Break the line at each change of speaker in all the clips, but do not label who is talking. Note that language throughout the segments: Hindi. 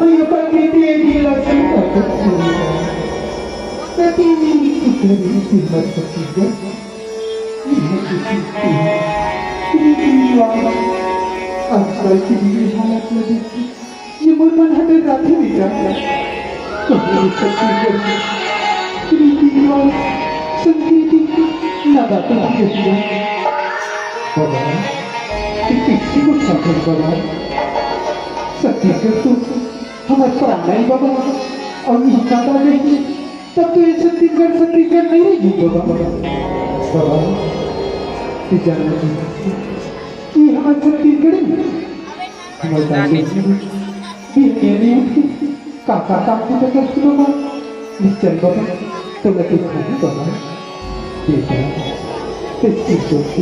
Mengapakiti laksana kecuriga, tapi dari sifat ketiga, lihat ini asal kini halat lebih, nyaman ada rati bicara, kalau ketiga, kini sendiri nada terjadi. Bapa, titik sibuk sakit bapa. Setiap itu हमारे प्राण बाबा और निकाला नहीं तब तो ये सत्तीकर नहीं रहेगी बाबा बाबा ये जानना चाहिए कि हमारे सत्तीकर हमारे दादी भी नहीं उठी काका काकू तो कर सुनो बाबा निश्चल बाबा तो मैं तो खाने बाबा देखा तेरी सोची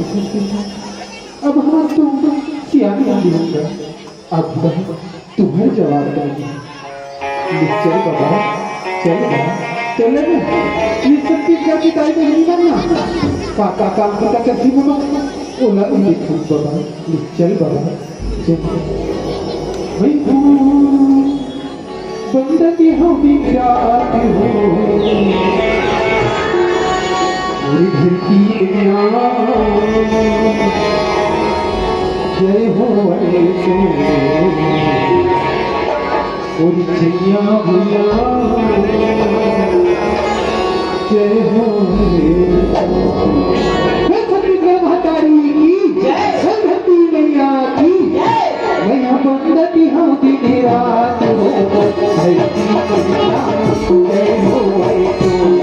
अब हमारे तो सियानी आदि होगा अब तुम्हें जवाब देंगे चल बाबा चल चले ना ये सब की क्या किताब में नहीं बनना पापा काम करता कैसी बोलो ओला उन्हें खूब बाबा चल बाबा चल भाई बंदा की हो विराट हो पूरी धरती जय हो ऐसे और छैया भैया जय हो छत्तीसगढ़ महतारी की धरती मैया की मैया बंदती हाँ दिन रात हो धरती मैया जय हो जय हो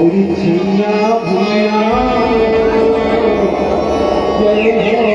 तेरी छीना भूया जय हो